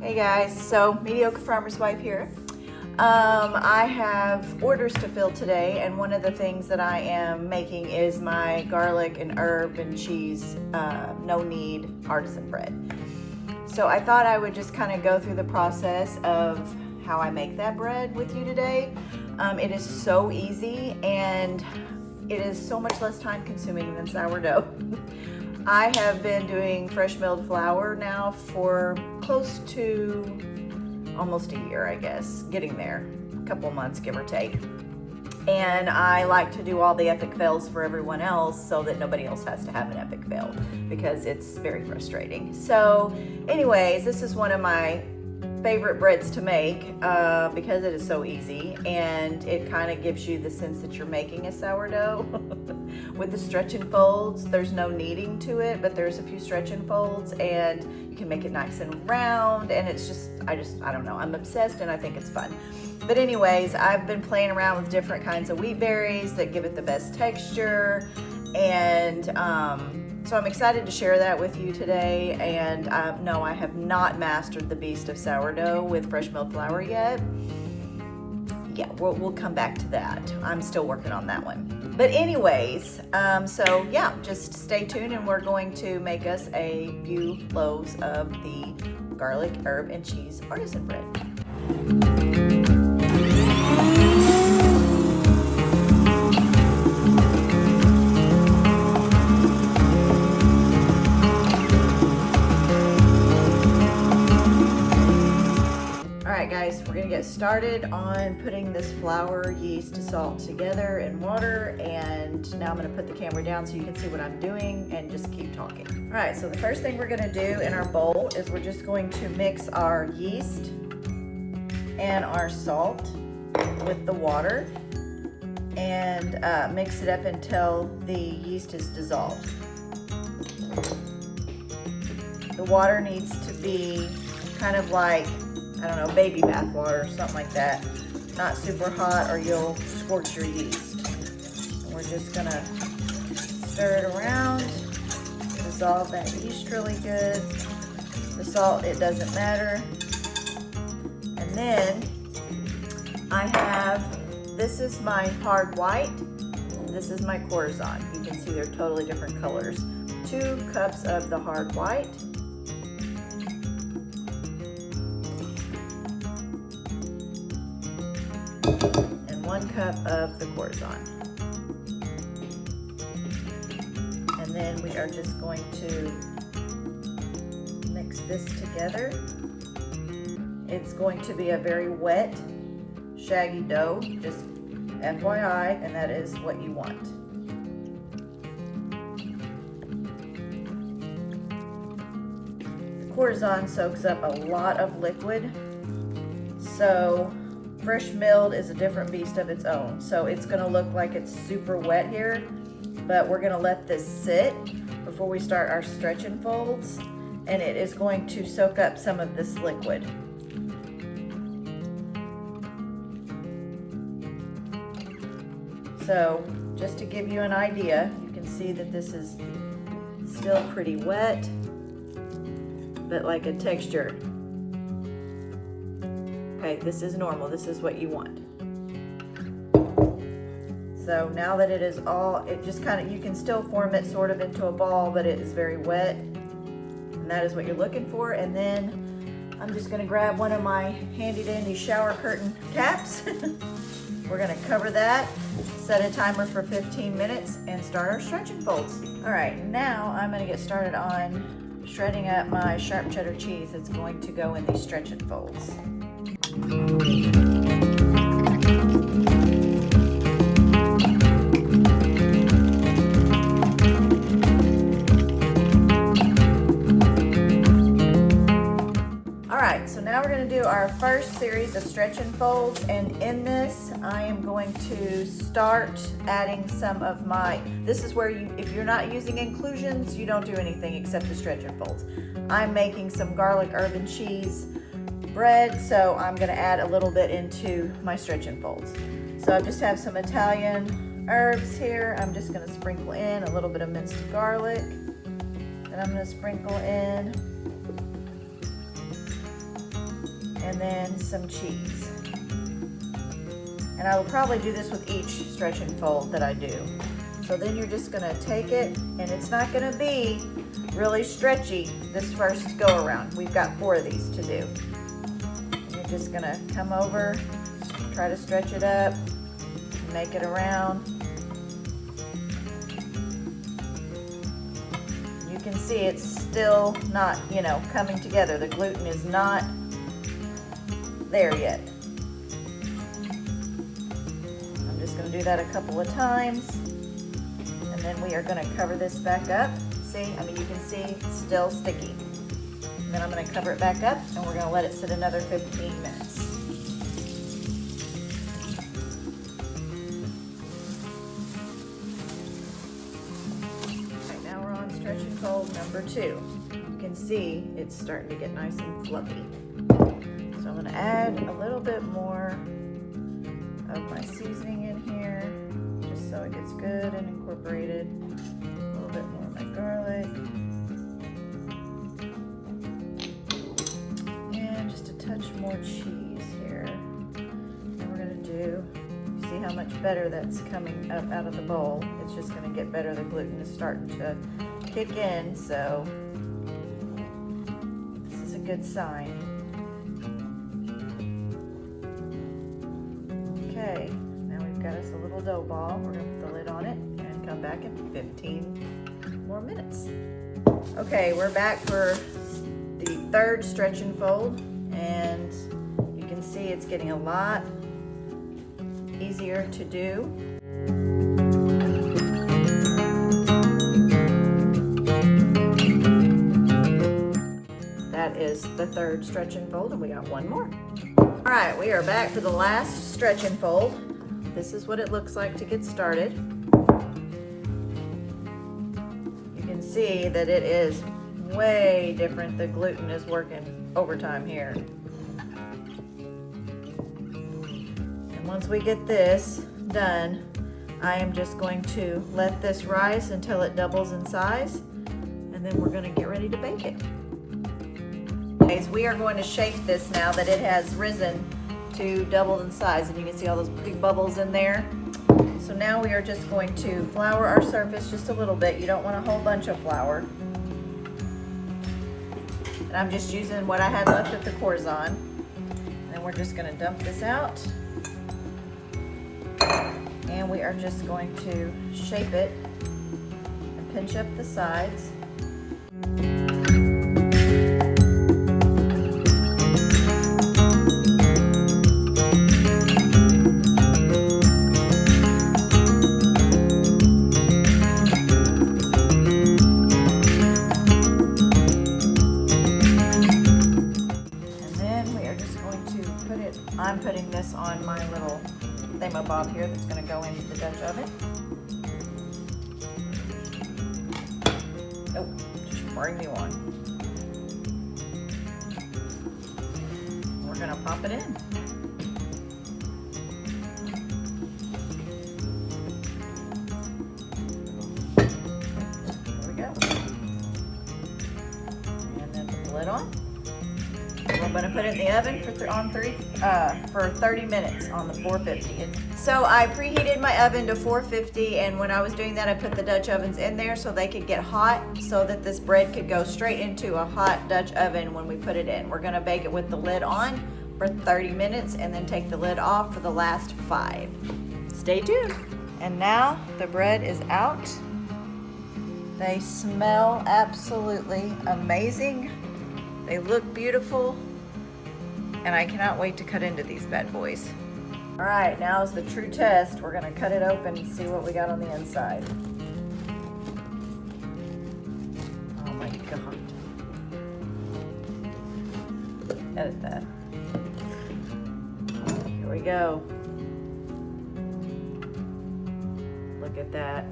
Hey guys, so Mediocre Farmer's Wife here. I have orders to fill today, and one of the things that I am making is my garlic and herb and cheese no knead artisan bread. So I thought I would just kind of go through the process of how I make that bread with you today. It is so easy and it is so much less time consuming than sourdough. I have been doing fresh milled flour now for close to almost a year, I guess, getting there, a couple months, give or take. And I like to do all the epic fails for everyone else so that nobody else has to have an epic fail because it's very frustrating. So anyways, this is one of my favorite breads to make because it is so easy and it kind of gives you the sense that you're making a sourdough. With the stretch and folds, there's no kneading to it, but there's a few stretch and folds and you can make it nice and round, and it's just, I don't know, I'm obsessed and I think it's fun. But anyways, I've been playing around with different kinds of wheat berries that give it the best texture, and so I'm excited to share that with you today. And no, I have not mastered the beast of sourdough with fresh milled flour yet. Yeah, we'll come back to that. I'm still working on that one. But anyways, so yeah, just stay tuned and we're going to make us a few loaves of the garlic, herb, and cheese artisan bread. Guys, we're gonna get started on putting this flour, yeast, salt together in water, and now I'm gonna put the camera down so you can see what I'm doing and just keep talking. All right, so the first thing we're gonna do in our bowl is we're just going to mix our yeast and our salt with the water and mix it up until the yeast is dissolved. The water needs to be kind of like, I don't know, baby bath water or something like that. Not super hot or you'll scorch your yeast. And we're just gonna stir it around, dissolve that yeast really good. The salt, it doesn't matter. And then I have, this is my hard white, and this is my corazon. You can see they're totally different colors. 2 cups of the hard white. And 1 cup of the corazon. And then we are just going to mix this together. It's going to be a very wet, shaggy dough, just FYI, and that is what you want. The corazon soaks up a lot of liquid, so fresh milled is a different beast of its own. So it's gonna look like it's super wet here, but we're gonna let this sit before we start our stretch and folds, and it is going to soak up some of this liquid. So just to give you an idea, you can see that this is still pretty wet, but like a texture. Okay, this is normal. This is what you want. So now that it is all, it just kind of, you can still form it sort of into a ball, but it is very wet. And that is what you're looking for. And then I'm just gonna grab one of my handy dandy shower curtain caps. We're gonna cover that, set a timer for 15 minutes, and start our stretch and folds. All right, now I'm gonna get started on shredding up my sharp cheddar cheese that's going to go in these stretch and folds. Alright, so now we're going to do our first series of stretch and folds, and in this I am going to start adding some of my, this is where you, if you're not using inclusions, you don't do anything except the stretch and folds. I'm making some garlic, herb, and cheese bread, so I'm going to add a little bit into my stretch and folds. So I just have some Italian herbs here. I'm just going to sprinkle in a little bit of minced garlic, and I'm going to sprinkle in and then some cheese. And I will probably do this with each stretch and fold that I do. So then you're just gonna take it, and it's not gonna be really stretchy this first go around. We've got 4 of these to do. And you're just gonna come over, try to stretch it up, make it around. You can see it's still not, coming together. The gluten is not there yet. I'm just gonna do that a couple of times. And then we are gonna cover this back up. See, you can see it's still sticky. And then I'm gonna cover it back up, and we're gonna let it sit another 15 minutes. Okay, now we're on stretch and fold number 2. You can see it's starting to get nice and fluffy. So I'm gonna add a little bit more of my seasoning in here, just so it gets good and incorporated. A little bit more of my garlic. And just a touch more cheese here. And we're gonna do, see how much better that's coming up out of the bowl. It's just gonna get better. The gluten is starting to kick in, so this is a good sign. Okay, now we've got us a little dough ball. We're gonna put the lid on it and come back in 15 more minutes. Okay, we're back for the 3rd stretch and fold, and you can see it's getting a lot easier to do. That is the 3rd stretch and fold, and we got 1 more. All right, we are back for the last stretch and fold. This is what it looks like to get started. You can see that it is way different. The gluten is working overtime here. And once we get this done, I am just going to let this rise until it doubles in size, and then we're going to get ready to bake it. We are going to shape this now that it has risen to double in size, and you can see all those big bubbles in there. So now we are just going to flour our surface just a little bit. You don't want a whole bunch of flour. And I'm just using what I had left at the Corzon. And then we're just going to dump this out. And we are just going to shape it and pinch up the sides. I'm putting this on my little thingamabob here that's going to go into the Dutch oven. Oh, just bring me one. We're going to pop it in. There we go. And then put the lid on. I'm going to put it in the oven for 30 minutes on the 450. So I preheated my oven to 450, and when I was doing that, I put the Dutch ovens in there so they could get hot, so that this bread could go straight into a hot Dutch oven when we put it in. We're going to bake it with the lid on for 30 minutes and then take the lid off for the last 5. Stay tuned. And now the bread is out. They smell absolutely amazing. They look beautiful. And I cannot wait to cut into these bad boys. All right, now is the true test. We're gonna cut it open and see what we got on the inside. Oh my God. Edit that. Here we go. Look at that.